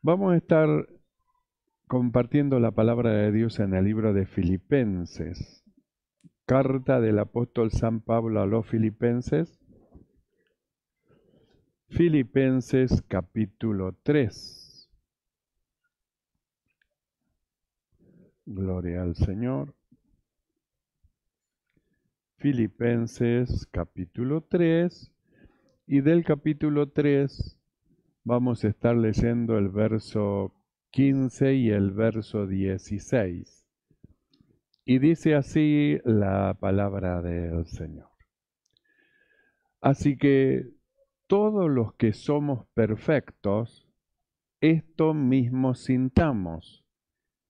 Vamos a estar compartiendo la palabra de Dios en el libro de Filipenses, carta del apóstol San Pablo a los Filipenses, Filipenses capítulo 3. Gloria al Señor. Filipenses capítulo 3, y del capítulo 3 vamos a estar leyendo el verso 15 y el verso 16. Y dice así la palabra del Señor. Así que todos los que somos perfectos, esto mismo sintamos.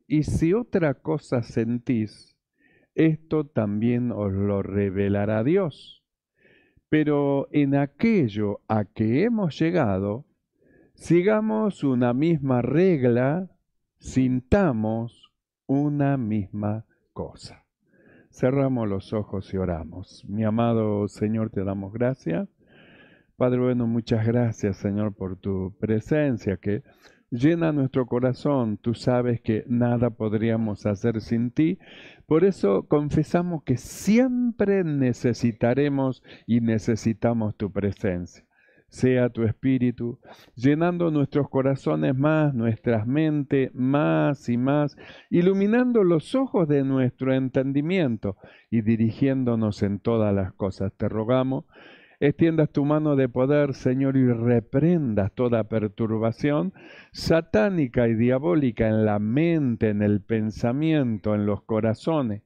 Y si otra cosa sentís, esto también os lo revelará Dios. Pero en aquello a que hemos llegado, sigamos una misma regla, sintamos una misma cosa. Cerramos los ojos y oramos. Mi amado Señor, te damos gracias. Padre bueno, muchas gracias, Señor, por tu presencia que llena nuestro corazón. Tú sabes que nada podríamos hacer sin ti. Por eso confesamos que siempre necesitaremos y necesitamos tu presencia. Sea tu Espíritu, llenando nuestros corazones más, nuestras mentes más y más, iluminando los ojos de nuestro entendimiento y dirigiéndonos en todas las cosas. Te rogamos, extiendas tu mano de poder, Señor, y reprendas toda perturbación satánica y diabólica en la mente, en el pensamiento, en los corazones.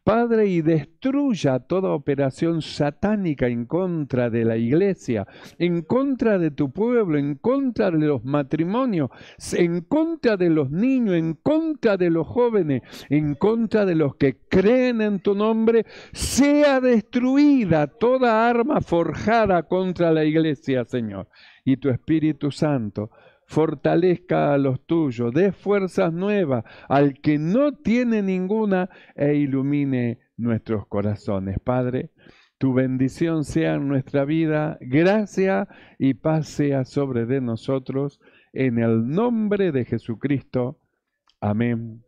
Padre, y destruya toda operación satánica en contra de la iglesia, en contra de tu pueblo, en contra de los matrimonios, en contra de los niños, en contra de los jóvenes, en contra de los que creen en tu nombre. Sea destruida toda arma forjada contra la iglesia, Señor. Y tu Espíritu Santo fortalezca a los tuyos, dé fuerzas nuevas al que no tiene ninguna e ilumine nuestros corazones. Padre, tu bendición sea en nuestra vida, gracia y paz sea sobre de nosotros, en el nombre de Jesucristo. Amén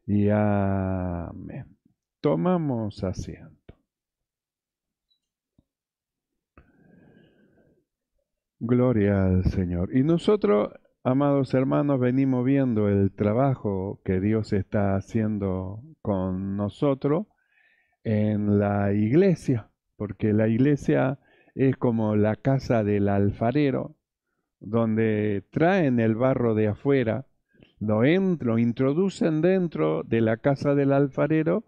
y amén. Tomamos asiento. Gloria al Señor. Y nosotros, amados hermanos, venimos viendo el trabajo que Dios está haciendo con nosotros en la iglesia, porque la iglesia es como la casa del alfarero, donde traen el barro de afuera, lo introducen dentro de la casa del alfarero,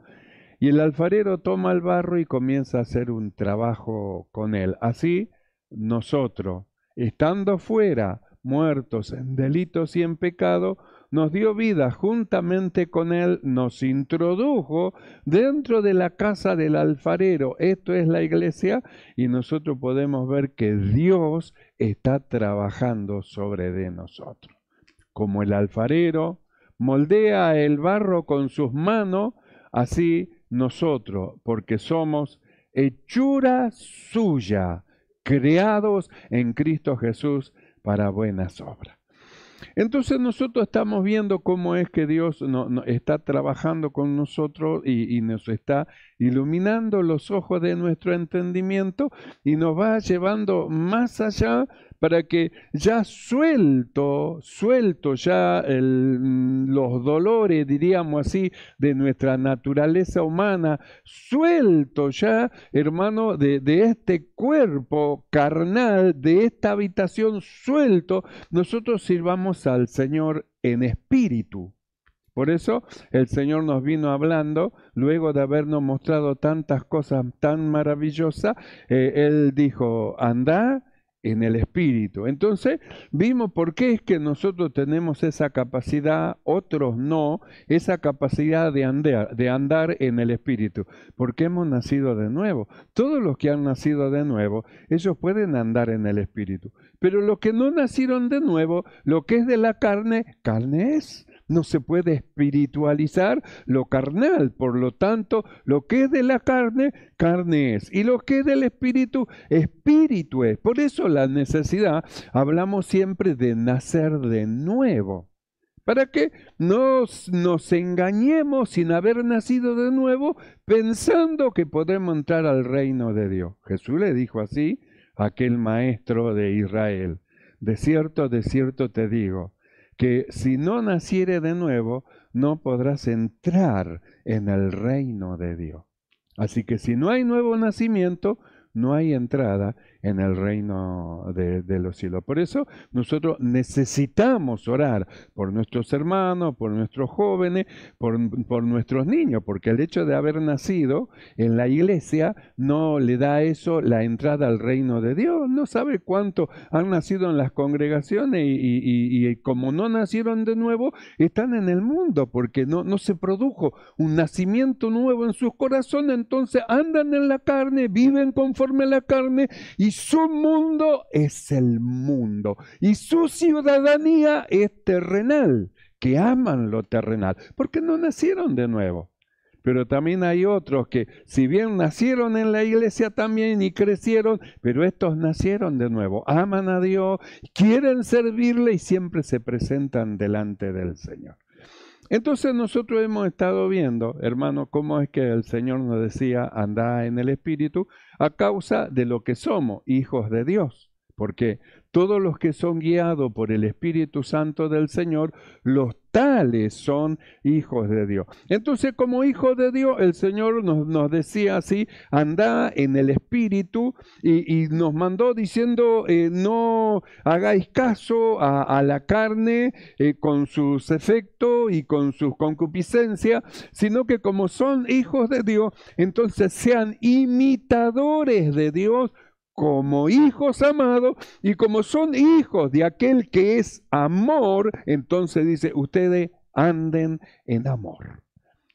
y el alfarero toma el barro y comienza a hacer un trabajo con él. Así, nosotros, estando fuera, muertos en delitos y en pecado, nos dio vida juntamente con él, nos introdujo dentro de la casa del alfarero. Esto es la iglesia, y nosotros podemos ver que Dios está trabajando sobre de nosotros. Como el alfarero moldea el barro con sus manos, así nosotros, porque somos hechura suya, creados en Cristo Jesús para buenas obras. Entonces nosotros estamos viendo cómo es que Dios está trabajando con nosotros y nos está iluminando los ojos de nuestro entendimiento y nos va llevando más allá para que ya suelto ya los dolores, diríamos así, de nuestra naturaleza humana, suelto ya, hermano, de este cuerpo carnal, de esta habitación suelto, nosotros sirvamos al Señor en espíritu. Por eso el Señor nos vino hablando, luego de habernos mostrado tantas cosas tan maravillosas, Él dijo, andá en el espíritu. Entonces vimos por qué es que nosotros tenemos esa capacidad, otros no, esa capacidad de andar en el espíritu, porque hemos nacido de nuevo. Todos los que han nacido de nuevo, ellos pueden andar en el espíritu, pero los que no nacieron de nuevo, lo que es de la carne, carne es. No se puede espiritualizar lo carnal, por lo tanto, lo que es de la carne, carne es. Y lo que es del espíritu, espíritu es. Por eso la necesidad, hablamos siempre de nacer de nuevo. para que nos engañemos sin haber nacido de nuevo, pensando que podemos entrar al reino de Dios. Jesús le dijo así a aquel maestro de Israel: de cierto te digo, que si no naciere de nuevo, no podrás entrar en el reino de Dios. Así que si no hay nuevo nacimiento, no hay entrada en el reino de los cielos. Por eso nosotros necesitamos orar por nuestros hermanos, por nuestros jóvenes, por nuestros niños, porque el hecho de haber nacido en la iglesia no le da a eso la entrada al reino de Dios. No sabe cuánto han nacido en las congregaciones y como no nacieron de nuevo, están en el mundo, porque no se produjo un nacimiento nuevo en sus corazones. Entonces andan en la carne, viven conforme a la carne, y su mundo es el mundo, y su ciudadanía es terrenal, que aman lo terrenal, porque no nacieron de nuevo. Pero también hay otros que, si bien nacieron en la iglesia también y crecieron, pero estos nacieron de nuevo, aman a Dios, quieren servirle y siempre se presentan delante del Señor. Entonces nosotros hemos estado viendo, hermano, cómo es que el Señor nos decía: andá en el Espíritu, a causa de lo que somos, hijos de Dios. Porque todos los que son guiados por el Espíritu Santo del Señor, los tales son hijos de Dios. Entonces, como hijos de Dios, el Señor nos decía así: andá en el Espíritu, y nos mandó diciendo: no hagáis caso a la carne con sus efectos y con sus concupiscencias, sino que como son hijos de Dios, entonces sean imitadores de Dios como hijos amados, y como son hijos de aquel que es amor, entonces dice: ustedes anden en amor.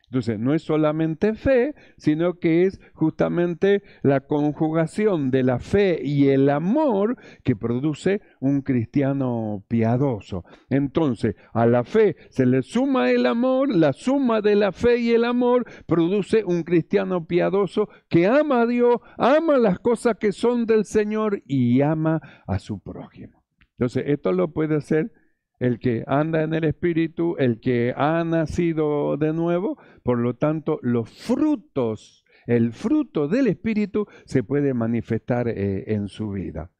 Entonces, no es solamente fe, sino que es justamente la conjugación de la fe y el amor que produce un cristiano piadoso. Entonces, a la fe se le suma el amor, la suma de la fe y el amor produce un cristiano piadoso que ama a Dios, ama las cosas que son del Señor y ama a su prójimo. Entonces, esto lo puede hacer el que anda en el Espíritu, el que ha nacido de nuevo. Por lo tanto, los frutos, el fruto del Espíritu se puede manifestar en su vida.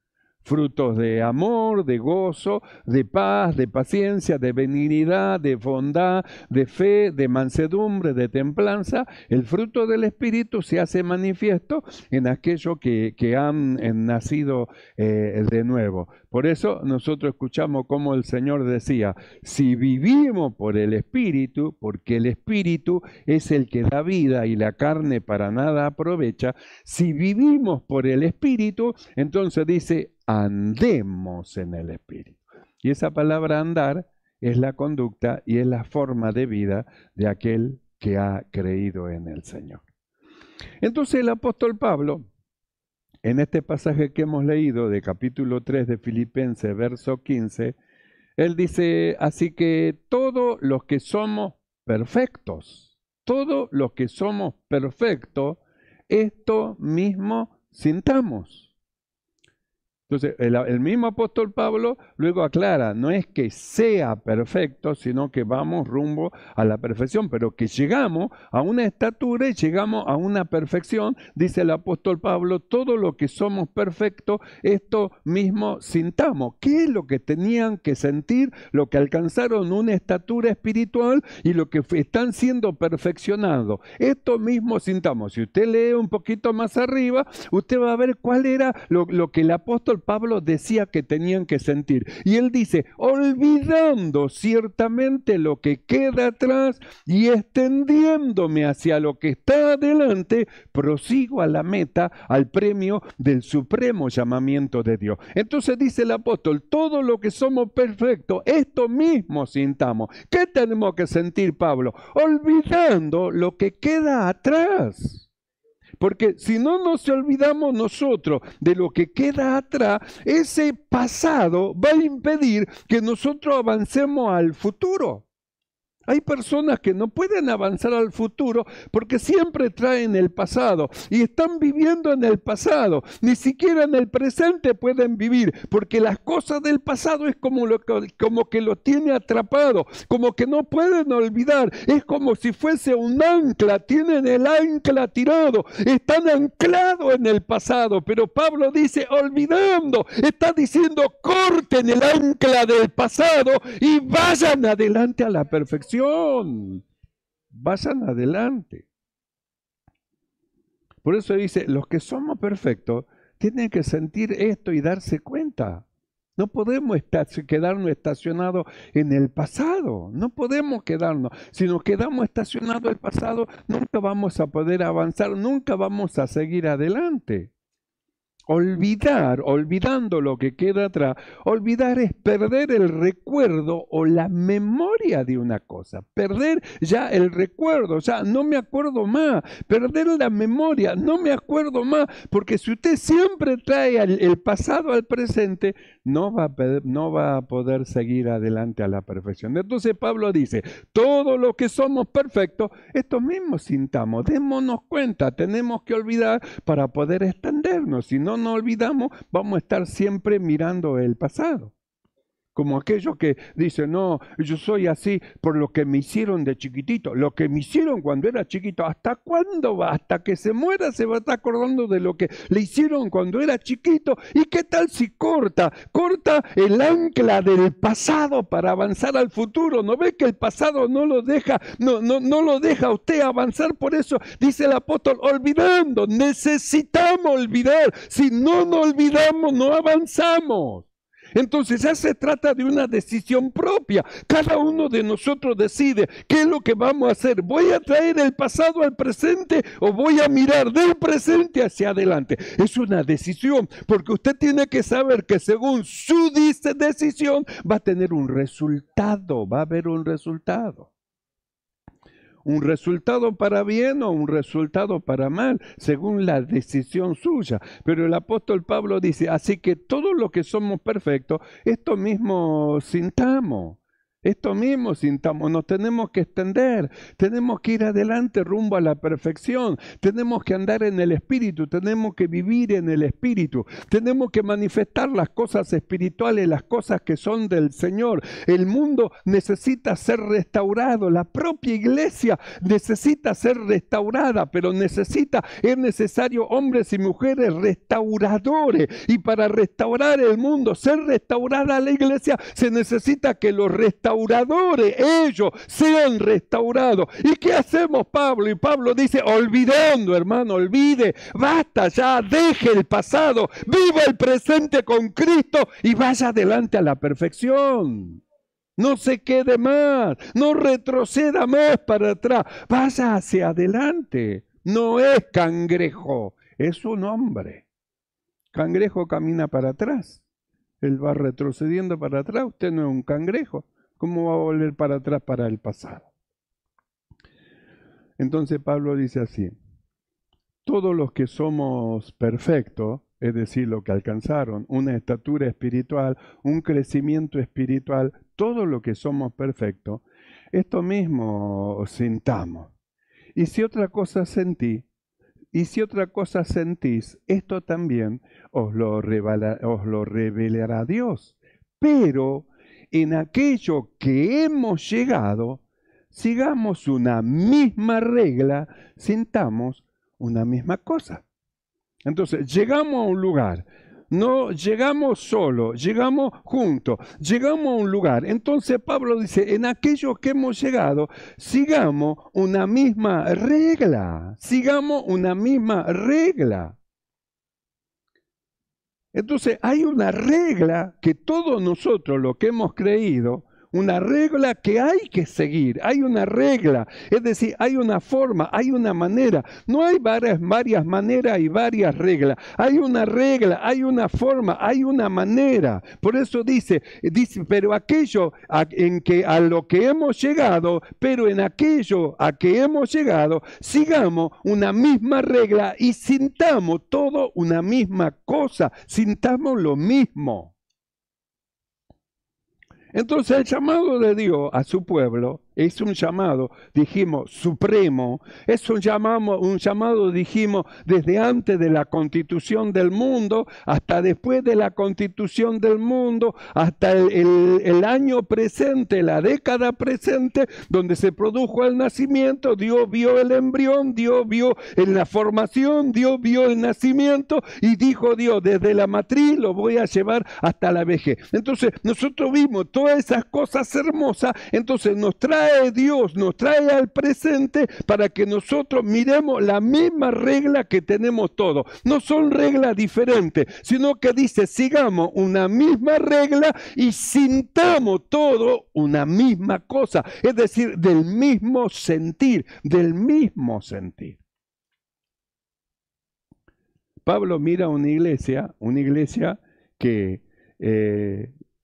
Frutos de amor, de gozo, de paz, de paciencia, de benignidad, de bondad, de fe, de mansedumbre, de templanza. El fruto del Espíritu se hace manifiesto en aquellos que han nacido de nuevo. Por eso nosotros escuchamos como el Señor decía: si vivimos por el Espíritu, porque el Espíritu es el que da vida y la carne para nada aprovecha, si vivimos por el Espíritu, entonces dice: andemos en el Espíritu. Y esa palabra andar es la conducta y es la forma de vida de aquel que ha creído en el Señor. Entonces el apóstol Pablo, en este pasaje que hemos leído de capítulo 3 de Filipenses, verso 15, él dice: así que todos los que somos perfectos, esto mismo sintamos. Entonces, el mismo apóstol Pablo luego aclara: no es que sea perfecto, sino que vamos rumbo a la perfección, pero que llegamos a una estatura y llegamos a una perfección. Dice el apóstol Pablo: todo lo que somos perfectos, esto mismo sintamos. ¿Qué es lo que tenían que sentir los que alcanzaron una estatura espiritual y los que están siendo perfeccionados? Esto mismo sintamos. Si usted lee un poquito más arriba, usted va a ver cuál era lo que el apóstol Pablo decía que tenían que sentir. Y él dice: olvidando ciertamente lo que queda atrás y extendiéndome hacia lo que está adelante, prosigo a la meta, al premio del supremo llamamiento de Dios. Entonces dice el apóstol: todo lo que somos perfectos, esto mismo sintamos. ¿Qué tenemos que sentir, Pablo? Olvidando lo que queda atrás. Porque si no nos olvidamos nosotros de lo que queda atrás, ese pasado va a impedir que nosotros avancemos al futuro. Hay personas que no pueden avanzar al futuro porque siempre traen el pasado y están viviendo en el pasado. Ni siquiera en el presente pueden vivir porque las cosas del pasado es como que lo tiene atrapado, como que no pueden olvidar. Es como si fuese un ancla, tienen el ancla tirado, están anclados en el pasado. Pero Pablo dice, olvidando, está diciendo, corten el ancla del pasado y vayan adelante a la perfección. Vayan adelante. Por eso dice, los que somos perfectos tienen que sentir esto y darse cuenta. No podemos quedarnos estacionados en el pasado. No podemos quedarnos. Si nos quedamos estacionados en el pasado, nunca vamos a poder avanzar, nunca vamos a seguir adelante. Olvidando lo que queda atrás, olvidar es perder el recuerdo o la memoria de una cosa, perder ya el recuerdo, ya no me acuerdo más, perder la memoria, no me acuerdo más, porque si usted siempre trae el pasado al presente, no va a poder seguir adelante a la perfección. Entonces Pablo dice, todo lo que somos perfectos, esto mismo sintamos, démonos cuenta, tenemos que olvidar para poder extendernos, si no olvidamos, vamos a estar siempre mirando el pasado. Como aquellos que dicen, no, yo soy así por lo que me hicieron de chiquitito, lo que me hicieron cuando era chiquito. ¿Hasta cuándo va? Hasta que se muera se va a estar acordando de lo que le hicieron cuando era chiquito. ¿Y qué tal si corta el ancla del pasado para avanzar al futuro? ¿No ve que el pasado no lo deja a usted avanzar? Por eso dice el apóstol, olvidando, necesitamos olvidar. Si no olvidamos, no avanzamos. Entonces ya se trata de una decisión propia. Cada uno de nosotros decide qué es lo que vamos a hacer. ¿Voy a traer el pasado al presente o voy a mirar del presente hacia adelante? Es una decisión, porque usted tiene que saber que según su decisión va a tener un resultado, va a haber un resultado. Un resultado para bien o un resultado para mal, según la decisión suya. Pero el apóstol Pablo dice, así que todo lo que somos perfectos, esto mismo sintamos. Esto mismo sintamos, nos tenemos que extender, tenemos que ir adelante rumbo a la perfección, tenemos que andar en el Espíritu, tenemos que vivir en el Espíritu, tenemos que manifestar las cosas espirituales, las cosas que son del Señor. El mundo necesita ser restaurado, la propia iglesia necesita ser restaurada, pero es necesario hombres y mujeres restauradores. Y para restaurar el mundo, ser restaurada la iglesia, se necesita que los restauradores, ellos sean restaurados. ¿Y qué hacemos, Pablo? Y Pablo dice, olvidando, hermano, olvide, basta ya, deje el pasado, viva el presente con Cristo y vaya adelante a la perfección. No se quede más, no retroceda más para atrás, vaya hacia adelante. No es cangrejo, es un hombre. Cangrejo camina para atrás, él va retrocediendo para atrás, usted no es un cangrejo. ¿Cómo va a volver para atrás para el pasado? Entonces Pablo dice así, todos los que somos perfectos, es decir, los que alcanzaron una estatura espiritual, un crecimiento espiritual, todo lo que somos perfectos, esto mismo sintamos. Y si otra cosa sentís, esto también os lo revelará Dios. Pero en aquello que hemos llegado, sigamos una misma regla, sintamos una misma cosa. Entonces, llegamos a un lugar, no llegamos solo, llegamos juntos, llegamos a un lugar. Entonces Pablo dice, en aquello que hemos llegado, sigamos una misma regla, sigamos una misma regla. Entonces hay una regla que todos nosotros, lo que hemos creído, una regla que hay que seguir, hay una regla, es decir, hay una forma, hay una manera, no hay varias maneras y varias reglas, hay una regla, hay una forma, hay una manera. Por eso dice, pero aquello a lo que hemos llegado, pero en aquello a que hemos llegado, sigamos una misma regla y sintamos todo una misma cosa, sintamos lo mismo. Entonces el llamado de Dios a su pueblo Es un llamado, dijimos, supremo. Es un llamado, dijimos, desde antes de la constitución del mundo, hasta después de la constitución del mundo, hasta el año presente, la década presente, donde se produjo el nacimiento. Dios vio el embrión, Dios vio en la formación, Dios vio el nacimiento y dijo Dios, desde la matriz lo voy a llevar hasta la vejez. Entonces, nosotros vimos todas esas cosas hermosas, entonces nos trae Dios, nos trae al presente para que nosotros miremos la misma regla que tenemos todos. No son reglas diferentes, sino que dice, sigamos una misma regla y sintamos todo una misma cosa, es decir, del mismo sentir, del mismo sentir. Pablo mira una iglesia que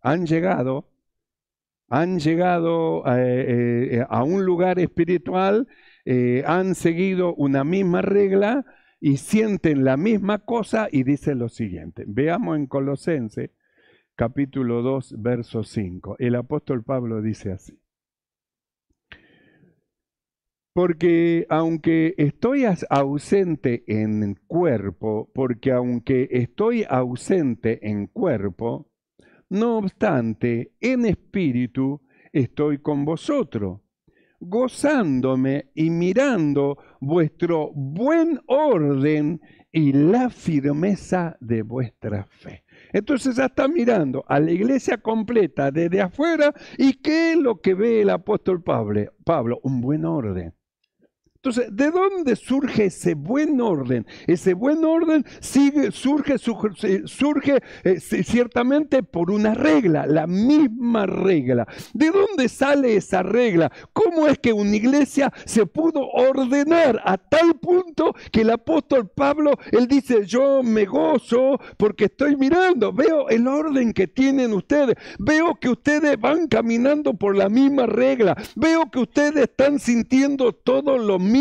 han llegado a un lugar espiritual, han seguido una misma regla y sienten la misma cosa y dice lo siguiente. Veamos en Colosenses capítulo 2, verso 5. El apóstol Pablo dice así. Porque aunque estoy ausente en cuerpo, no obstante, en espíritu estoy con vosotros, gozándome y mirando vuestro buen orden y la firmeza de vuestra fe. Entonces ya está mirando a la iglesia completa desde afuera. ¿Y qué es lo que ve el apóstol Pablo? Un buen orden. Entonces, ¿de dónde surge ese buen orden? Ese buen orden surge ciertamente por una regla, la misma regla. ¿De dónde sale esa regla? ¿Cómo es que una iglesia se pudo ordenar a tal punto que el apóstol Pablo, él dice, yo me gozo porque estoy mirando, veo el orden que tienen ustedes, veo que ustedes van caminando por la misma regla, veo que ustedes están sintiendo todo lo mismo.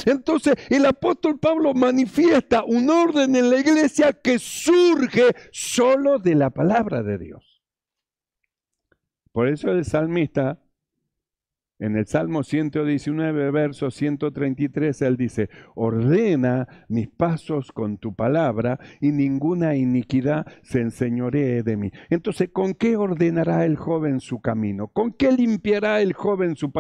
Entonces el apóstol Pablo manifiesta un orden en la iglesia que surge solo de la palabra de Dios. Por eso el salmista, en el Salmo 119, verso 133, él dice, ordena mis pasos con tu palabra y ninguna iniquidad se enseñoree de mí. Entonces, ¿con qué ordenará el joven su camino? ¿Con qué limpiará el joven su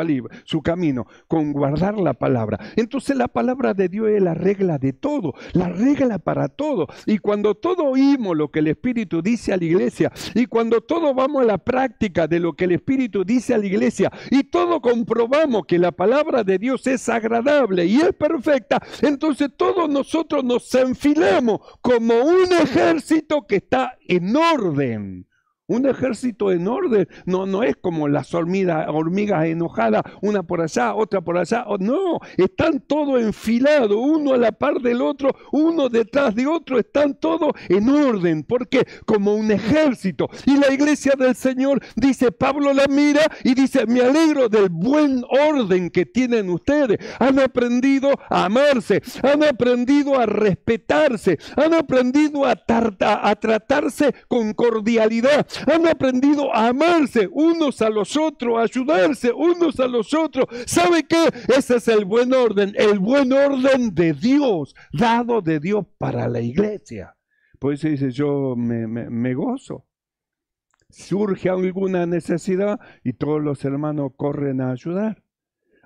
camino? Con guardar la palabra. Entonces, la palabra de Dios es la regla de todo, la regla para todo. Y cuando todos oímos lo que el Espíritu dice a la iglesia, y cuando todos vamos a la práctica de lo que el Espíritu dice a la iglesia, y todo comprobamos que la palabra de Dios es agradable y es perfecta, entonces todos nosotros nos enfilamos como un ejército que está en orden. Un ejército en orden no es como las hormigas enojadas, una por allá, otra por allá. No, están todos enfilados, uno a la par del otro, uno detrás de otro, están todos en orden. ¿Por qué? Como un ejército. Y la iglesia del Señor, dice, Pablo la mira y dice, me alegro del buen orden que tienen ustedes. Han aprendido a amarse, han aprendido a respetarse, han aprendido a tratarse con cordialidad. Han aprendido a amarse unos a los otros, a ayudarse unos a los otros. ¿Sabe qué? Ese es el buen orden de Dios, dado de Dios para la iglesia. Por eso dice, yo me gozo. Surge alguna necesidad y todos los hermanos corren a ayudar.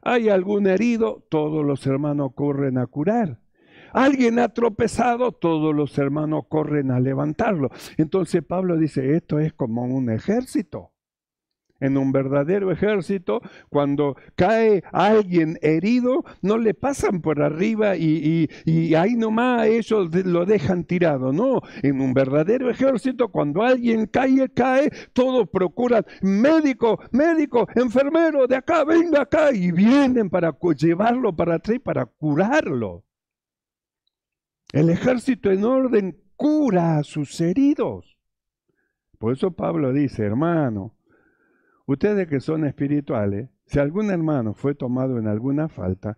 Hay algún herido, todos los hermanos corren a curar. Alguien ha tropezado, todos los hermanos corren a levantarlo. Entonces Pablo dice, esto es como un ejército. En un verdadero ejército, cuando cae alguien herido, no le pasan por arriba y ahí nomás ellos lo dejan tirado. No, en un verdadero ejército, cuando alguien cae, todos procuran médico, enfermero, de acá, venga acá, y vienen para llevarlo para atrás, para curarlo. El ejército en orden cura a sus heridos. Por eso Pablo dice, hermano, ustedes que son espirituales, si algún hermano fue tomado en alguna falta,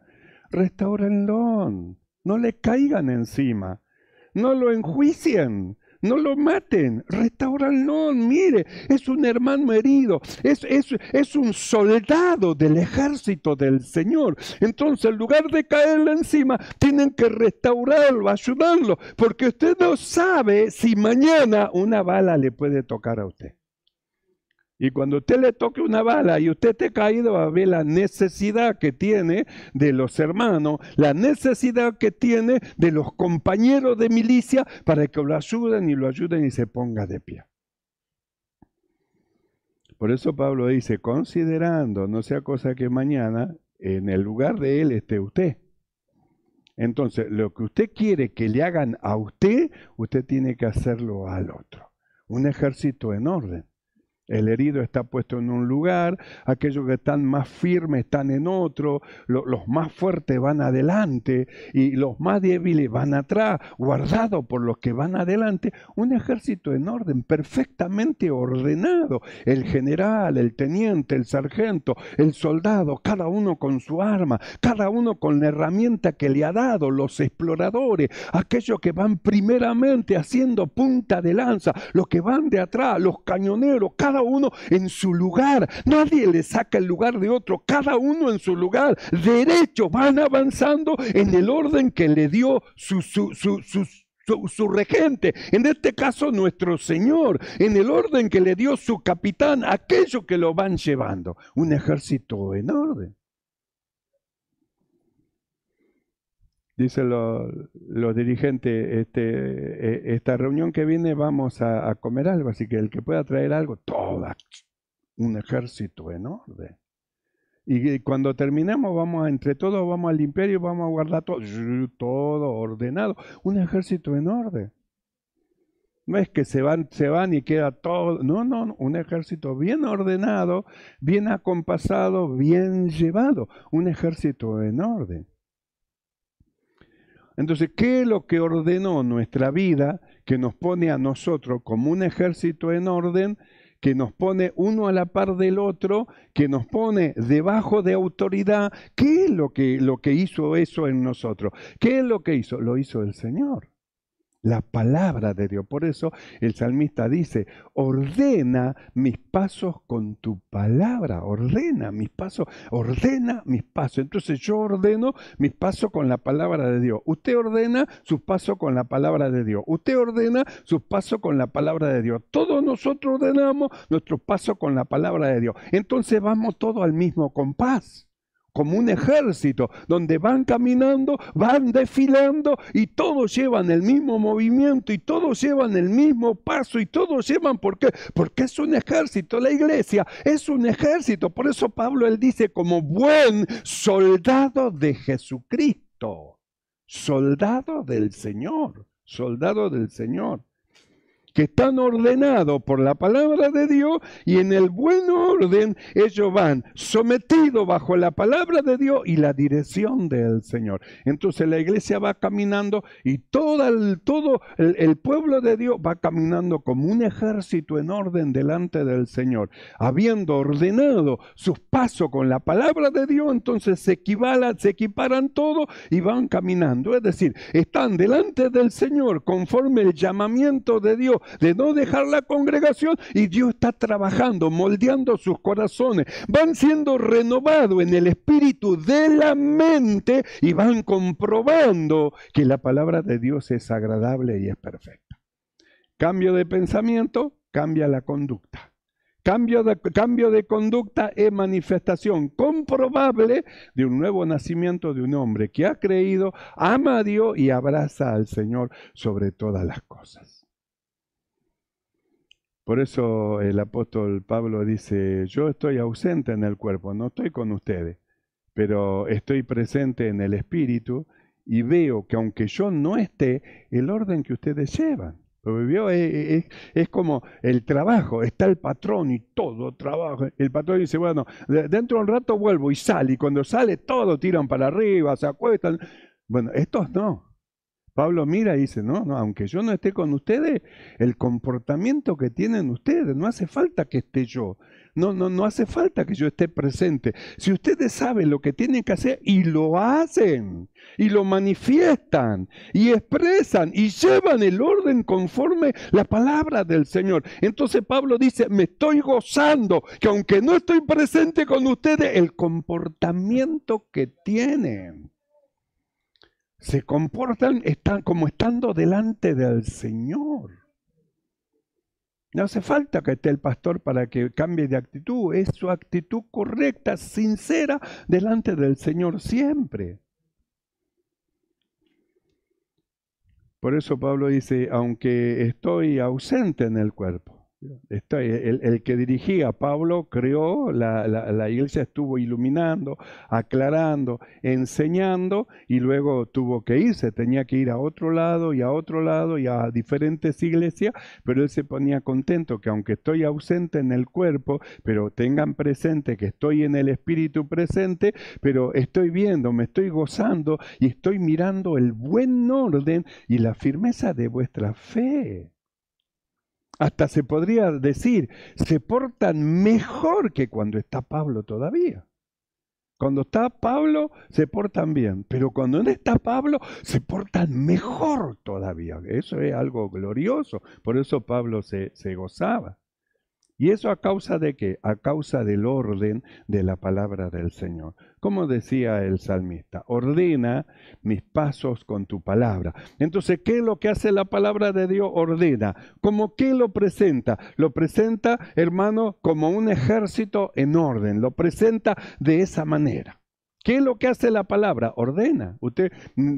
restáurenlo, no le caigan encima, no lo enjuicien, no lo maten, restáuranlo, mire, es un hermano herido, es un soldado del ejército del Señor. Entonces, en lugar de caerle encima, tienen que restaurarlo, ayudarlo, porque usted no sabe si mañana una bala le puede tocar a usted. Y cuando usted le toque una bala y usted esté caído, va a ver la necesidad que tiene de los hermanos, la necesidad que tiene de los compañeros de milicia para que lo ayuden y se ponga de pie. Por eso Pablo dice, considerando, no sea cosa que mañana en el lugar de él esté usted. Entonces, lo que usted quiere que le hagan a usted, usted tiene que hacerlo al otro. Un ejército en orden. El herido está puesto en un lugar, aquellos que están más firmes están en otro, los más fuertes van adelante y los más débiles van atrás, guardados por los que van adelante. Un ejército en orden, perfectamente ordenado. El general, el teniente, el sargento, el soldado, cada uno con su arma, cada uno con la herramienta que le ha dado, los exploradores, aquellos que van primeramente haciendo punta de lanza, los que van de atrás, los cañoneros, cada uno en su lugar, nadie le saca el lugar de otro, cada uno en su lugar, derecho, van avanzando en el orden que le dio su regente, en este caso nuestro Señor, en el orden que le dio su capitán, aquellos que lo van llevando, un ejército en orden. Dicen los dirigentes, esta reunión que viene vamos a comer algo, así que el que pueda traer algo, un ejército en orden. Y cuando terminemos, entre todos vamos a limpiar y vamos a guardar todo ordenado. Un ejército en orden. No es que se van y queda todo. No, un ejército bien ordenado, bien acompasado, bien llevado. Un ejército en orden. Entonces, ¿qué es lo que ordenó nuestra vida que nos pone a nosotros como un ejército en orden, que nos pone uno a la par del otro, que nos pone debajo de autoridad? ¿Qué es lo que hizo eso en nosotros? ¿Qué es lo que hizo? Lo hizo el Señor. La palabra de Dios. Por eso el salmista dice, ordena mis pasos con tu palabra, ordena mis pasos. Entonces yo ordeno mis pasos con la palabra de Dios. Usted ordena sus pasos con la palabra de Dios. Usted ordena sus pasos con la palabra de Dios. Todos nosotros ordenamos nuestros pasos con la palabra de Dios. Entonces vamos todos al mismo compás, como un ejército, donde van caminando, van desfilando y todos llevan el mismo movimiento y todos llevan el mismo paso y todos llevan, ¿por qué? Porque es un ejército, la iglesia es un ejército. Por eso Pablo él dice, como buen soldado de Jesucristo, soldado del Señor, que están ordenados por la palabra de Dios, y en el buen orden ellos van sometidos bajo la palabra de Dios y la dirección del Señor. Entonces la iglesia va caminando y todo el pueblo de Dios va caminando como un ejército en orden delante del Señor, habiendo ordenado sus pasos con la palabra de Dios. Entonces se equiparan todos y van caminando, es decir, están delante del Señor conforme el llamamiento de Dios de no dejar la congregación, y Dios está trabajando, moldeando sus corazones, van siendo renovados en el espíritu de la mente y van comprobando que la palabra de Dios es agradable y es perfecta. Cambio de pensamiento, cambia la conducta. Cambio de conducta es manifestación comprobable de un nuevo nacimiento de un hombre que ha creído, ama a Dios y abraza al Señor sobre todas las cosas. Por eso el apóstol Pablo dice, yo estoy ausente en el cuerpo, no estoy con ustedes, pero estoy presente en el espíritu y veo que aunque yo no esté, el orden que ustedes llevan. Es como el trabajo, está el patrón y todo trabajo. El patrón dice, bueno, dentro de un rato vuelvo, y sale, y cuando sale todo tiran para arriba, se acuestan. Bueno, estos no. Pablo mira y dice, no, no, aunque yo no esté con ustedes, el comportamiento que tienen ustedes, no hace falta que esté yo. No hace falta que yo esté presente. Si ustedes saben lo que tienen que hacer y lo hacen, y lo manifiestan, y expresan, y llevan el orden conforme la palabra del Señor. Entonces Pablo dice, me estoy gozando, que aunque no estoy presente con ustedes, el comportamiento que tienen. Se comportan están como estando delante del Señor. No hace falta que esté el pastor para que cambie de actitud. Es su actitud correcta, sincera, delante del Señor siempre. Por eso Pablo dice, aunque estoy ausente en el cuerpo. El que dirigía, Pablo, creó, la iglesia estuvo iluminando, aclarando, enseñando y luego tuvo que irse, tenía que ir a otro lado y a otro lado y a diferentes iglesias, pero él se ponía contento que aunque estoy ausente en el cuerpo, pero tengan presente que estoy en el espíritu presente, pero estoy viendo, me estoy gozando y estoy mirando el buen orden y la firmeza de vuestra fe. Hasta se podría decir, se portan mejor que cuando está Pablo todavía. Cuando está Pablo, se portan bien, pero cuando no está Pablo, se portan mejor todavía. Eso es algo glorioso, por eso Pablo se gozaba. ¿Y eso a causa de qué? A causa del orden de la palabra del Señor. Como decía el salmista, ordena mis pasos con tu palabra. Entonces, ¿qué es lo que hace la palabra de Dios? Ordena. ¿Cómo qué lo presenta? Lo presenta, hermano, como un ejército en orden. Lo presenta de esa manera. ¿Qué es lo que hace la palabra? Ordena. Usted,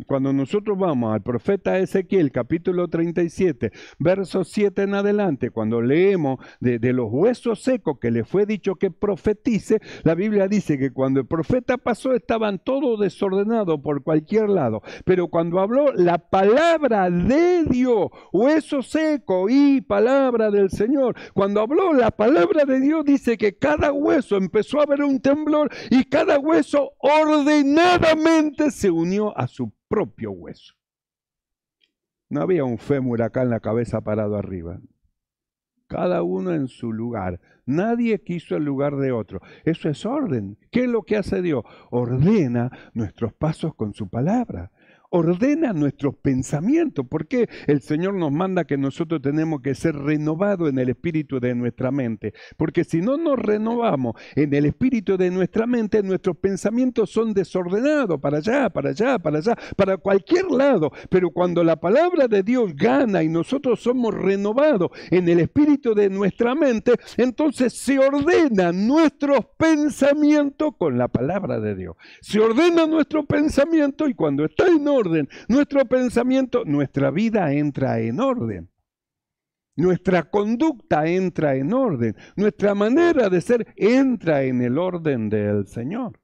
cuando nosotros vamos al profeta Ezequiel, capítulo 37, verso 7 en adelante, cuando leemos de los huesos secos que le fue dicho que profetice, la Biblia dice que cuando el profeta pasó estaban todos desordenados por cualquier lado, pero cuando habló la palabra de Dios, hueso seco y palabra del Señor, cuando habló la palabra de Dios dice que cada hueso empezó a haber un temblor y cada hueso ordenadamente se unió a su propio hueso. No había un fémur acá en la cabeza parado arriba. Cada uno en su lugar. Nadie quiso el lugar de otro. Eso es orden. ¿Qué es lo que hace Dios? Ordena nuestros pasos con su palabra. Ordena nuestros pensamientos. ¿Por qué el Señor nos manda que nosotros tenemos que ser renovados en el espíritu de nuestra mente? Porque si no nos renovamos en el espíritu de nuestra mente, nuestros pensamientos son desordenados para allá, para allá, para allá, para cualquier lado. Pero cuando la palabra de Dios gana y nosotros somos renovados en el espíritu de nuestra mente, entonces se ordenan nuestros pensamientos con la palabra de Dios. Se ordena nuestro pensamiento y cuando está en orden nuestro pensamiento, nuestra vida entra en orden. Nuestra conducta entra en orden. Nuestra manera de ser entra en el orden del Señor.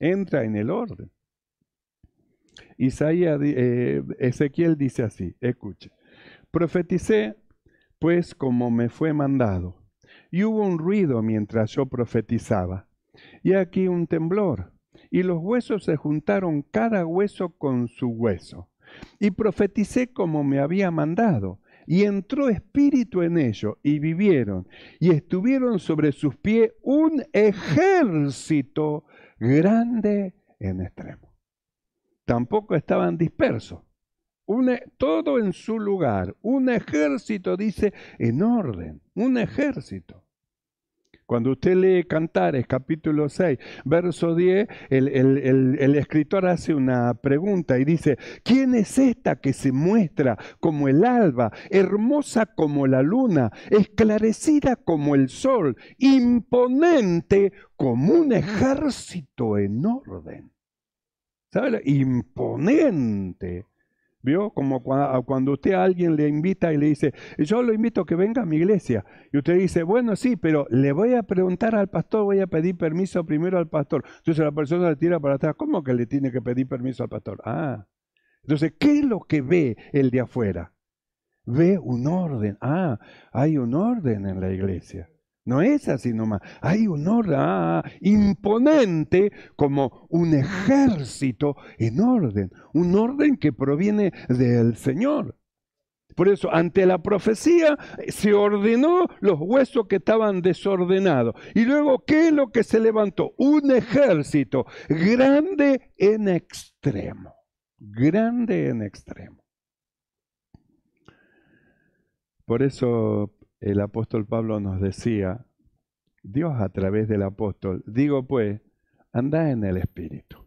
Entra en el orden. Ezequiel dice así, escuche. Profeticé pues como me fue mandado. Y hubo un ruido mientras yo profetizaba. Y aquí un temblor. Y los huesos se juntaron cada hueso con su hueso. Y profeticé como me había mandado. Y entró espíritu en ellos, y vivieron, y estuvieron sobre sus pies un ejército grande en extremo. Tampoco estaban dispersos. Todo en su lugar. Un ejército, dice, en orden. Un ejército. Cuando usted lee Cantares, capítulo 6, verso 10, el escritor hace una pregunta y dice, ¿quién es esta que se muestra como el alba, hermosa como la luna, esclarecida como el sol, imponente como un ejército en orden? ¿Sabe? Imponente. ¿Vio? Como cuando usted a alguien le invita y le dice, yo lo invito a que venga a mi iglesia. Y usted dice, bueno, sí, pero le voy a preguntar al pastor, voy a pedir permiso primero al pastor. Entonces la persona le tira para atrás, ¿cómo que le tiene que pedir permiso al pastor? Ah, entonces, ¿qué es lo que ve el de afuera? Ve un orden. Ah, hay un orden en la iglesia. No es así nomás. Hay un orden imponente como un ejército en orden. Un orden que proviene del Señor. Por eso, ante la profecía, se ordenó los huesos que estaban desordenados. Y luego, ¿qué es lo que se levantó? Un ejército grande en extremo. Grande en extremo. Por eso el apóstol Pablo nos decía, Dios a través del apóstol, digo pues, anda en el Espíritu.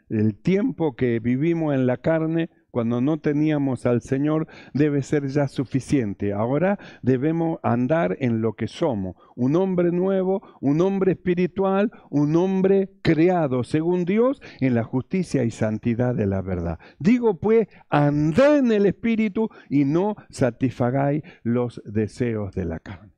El tiempo que vivimos en la carne, cuando no teníamos al Señor, debe ser ya suficiente. Ahora debemos andar en lo que somos. Un hombre nuevo, un hombre espiritual, un hombre creado según Dios en la justicia y santidad de la verdad. Digo pues, andad en el Espíritu y no satisfagáis los deseos de la carne.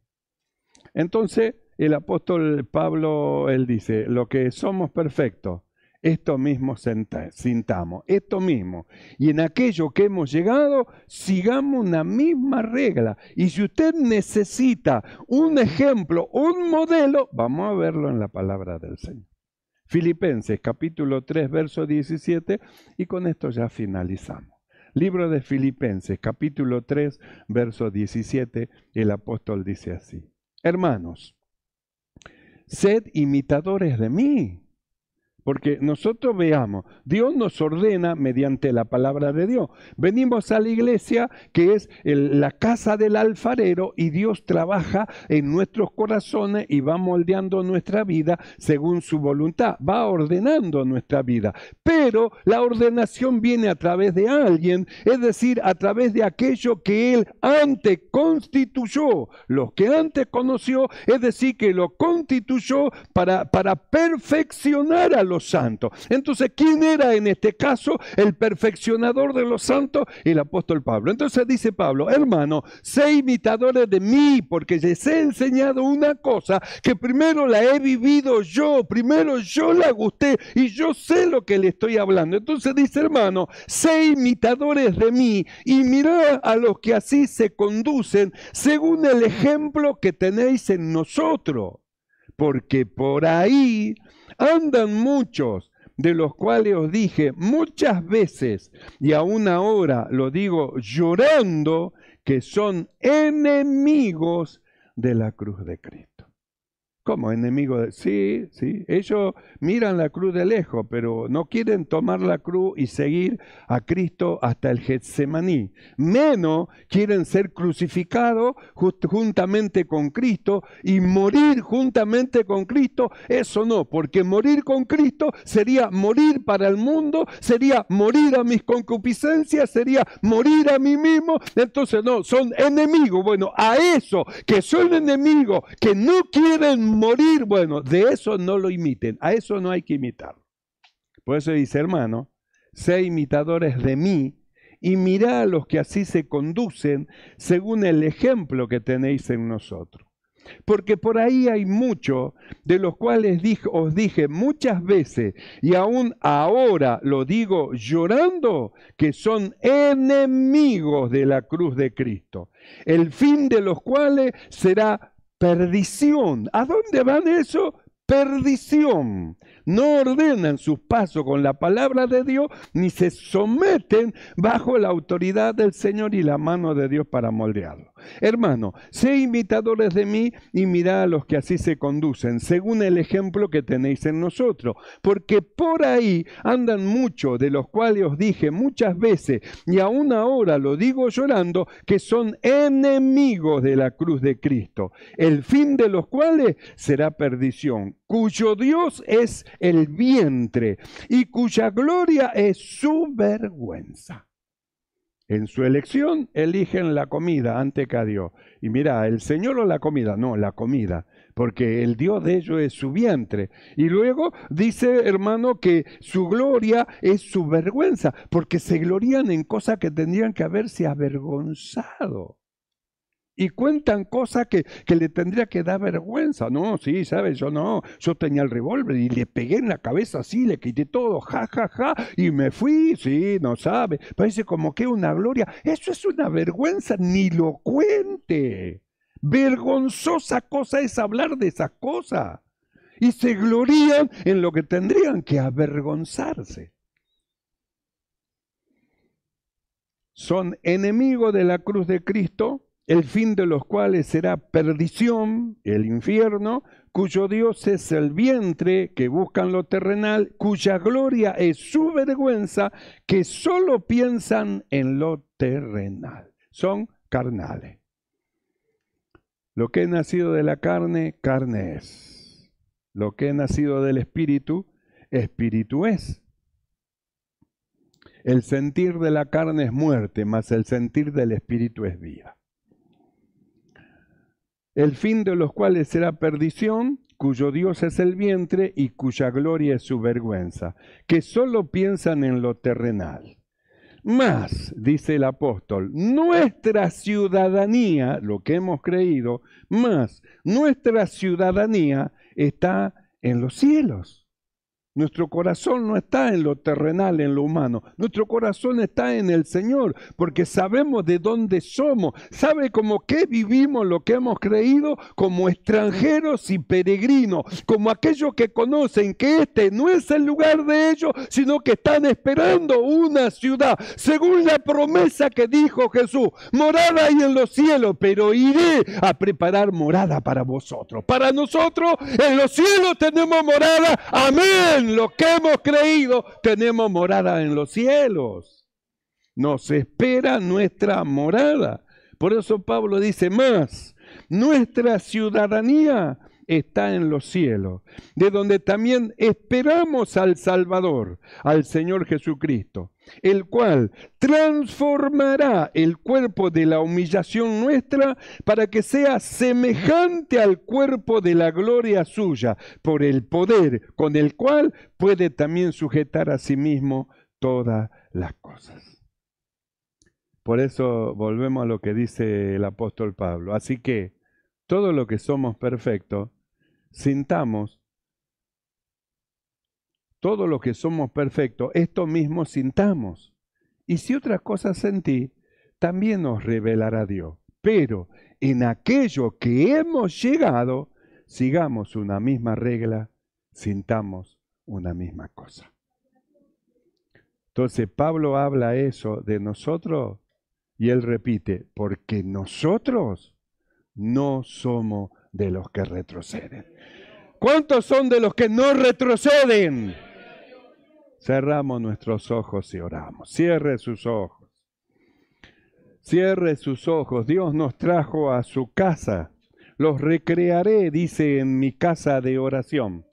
Entonces, el apóstol Pablo, él dice, lo que somos perfectos, esto mismo sintamos, esto mismo. Y en aquello que hemos llegado, sigamos una misma regla. Y si usted necesita un ejemplo, un modelo, vamos a verlo en la palabra del Señor. Filipenses capítulo 3, verso 17, y con esto ya finalizamos. Libro de Filipenses capítulo 3, verso 17, el apóstol dice así. Hermanos, sed imitadores de mí. Porque nosotros veamos, Dios nos ordena mediante la palabra de Dios. Venimos a la iglesia que es la casa del alfarero y Dios trabaja en nuestros corazones y va moldeando nuestra vida según su voluntad. Va ordenando nuestra vida. Pero la ordenación viene a través de alguien, es decir, a través de aquello que Él antes constituyó. Los que antes conoció, es decir, que lo constituyó para perfeccionar a los santos. Entonces, ¿quién era en este caso el perfeccionador de los santos? El apóstol Pablo. Entonces dice Pablo, hermano, sé imitadores de mí, porque les he enseñado una cosa que primero la he vivido yo, primero yo la gusté y yo sé lo que le estoy hablando. Entonces dice, hermano, sé imitadores de mí y mirad a los que así se conducen según el ejemplo que tenéis en nosotros. Porque por ahí andan muchos, de los cuales os dije muchas veces, y aún ahora lo digo llorando, que son enemigos de la cruz de Cristo. ¿Cómo enemigos? Sí, ellos miran la cruz de lejos, pero no quieren tomar la cruz y seguir a Cristo hasta el Getsemaní. Menos quieren ser crucificados juntamente con Cristo y morir juntamente con Cristo. Eso no, porque morir con Cristo sería morir para el mundo, sería morir a mis concupiscencias, sería morir a mí mismo. Entonces no, son enemigos. Bueno, a eso que son enemigos, que no quieren morir, bueno, de eso no lo imiten, a eso no hay que imitar. Por eso dice, hermano, sé imitadores de mí y mirad a los que así se conducen según el ejemplo que tenéis en nosotros. Porque por ahí hay muchos de los cuales os dije muchas veces, y aún ahora lo digo llorando, que son enemigos de la cruz de Cristo, el fin de los cuales será perdición. ¿A dónde van eso? Perdición. No ordenan sus pasos con la palabra de Dios, ni se someten bajo la autoridad del Señor y la mano de Dios para moldearlo. Hermano, sé imitadores de mí y mirad a los que así se conducen, según el ejemplo que tenéis en nosotros. Porque por ahí andan muchos, de los cuales os dije muchas veces, y aún ahora lo digo llorando, que son enemigos de la cruz de Cristo, el fin de los cuales será perdición, cuyo Dios es el vientre y cuya gloria es su vergüenza. En su elección eligen la comida antes que a Dios. Y mira, ¿el Señor o la comida? No, la comida, porque el Dios de ellos es su vientre. Y luego dice, hermano, que su gloria es su vergüenza, porque se glorían en cosas que tendrían que haberse avergonzado. Y cuentan cosas que le tendría que dar vergüenza. No, sí, ¿sabes? Yo tenía el revólver y le pegué en la cabeza así, le quité todo, ja, y me fui, sí, no sabe. Parece como que una gloria. Eso es una vergüenza, ni lo cuente. Vergonzosa cosa es hablar de esas cosas. Y se glorían en lo que tendrían que avergonzarse. Son enemigos de la cruz de Cristo, el fin de los cuales será perdición, el infierno, cuyo Dios es el vientre, que buscan lo terrenal, cuya gloria es su vergüenza, que solo piensan en lo terrenal. Son carnales. Lo que es nacido de la carne, carne es. Lo que es nacido del espíritu, espíritu es. El sentir de la carne es muerte, mas el sentir del espíritu es vida. El fin de los cuales será perdición, cuyo Dios es el vientre y cuya gloria es su vergüenza, que solo piensan en lo terrenal. Mas, dice el apóstol, nuestra ciudadanía, lo que hemos creído, más nuestra ciudadanía está en los cielos. Nuestro corazón no está en lo terrenal, en lo humano. Nuestro corazón está en el Señor, porque sabemos de dónde somos. ¿Sabe cómo que vivimos lo que hemos creído? Como extranjeros y peregrinos, como aquellos que conocen que este no es el lugar de ellos, sino que están esperando una ciudad, según la promesa que dijo Jesús. Morada hay en los cielos, pero iré a preparar morada para vosotros. Para nosotros, en los cielos tenemos morada. Amén. Lo que hemos creído, tenemos morada en los cielos. Nos espera nuestra morada. Por eso Pablo dice más, nuestra ciudadanía está en los cielos, de donde también esperamos al Salvador, al Señor Jesucristo, el cual transformará el cuerpo de la humillación nuestra para que sea semejante al cuerpo de la gloria suya, por el poder con el cual puede también sujetar a sí mismo todas las cosas. Por eso volvemos a lo que dice el apóstol Pablo. Así que todo lo que somos perfectos, sintamos, todo lo que somos perfectos, esto mismo sintamos. Y si otras cosas sentí, también nos revelará Dios. Pero en aquello que hemos llegado, sigamos una misma regla, sintamos una misma cosa. Entonces Pablo habla eso de nosotros y él repite, porque nosotros no somos de los que retroceden. ¿Cuántos son de los que no retroceden? Cerramos nuestros ojos y oramos. Cierre sus ojos. Cierre sus ojos. Dios nos trajo a su casa. Los recrearé, dice, en mi casa de oración,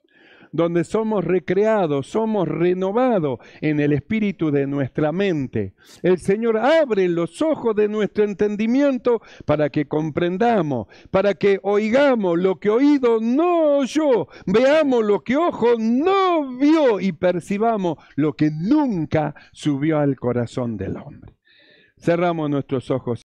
donde somos recreados, somos renovados en el espíritu de nuestra mente. El Señor abre los ojos de nuestro entendimiento para que comprendamos, para que oigamos lo que oído no oyó, veamos lo que ojo no vio y percibamos lo que nunca subió al corazón del hombre. Cerramos nuestros ojos.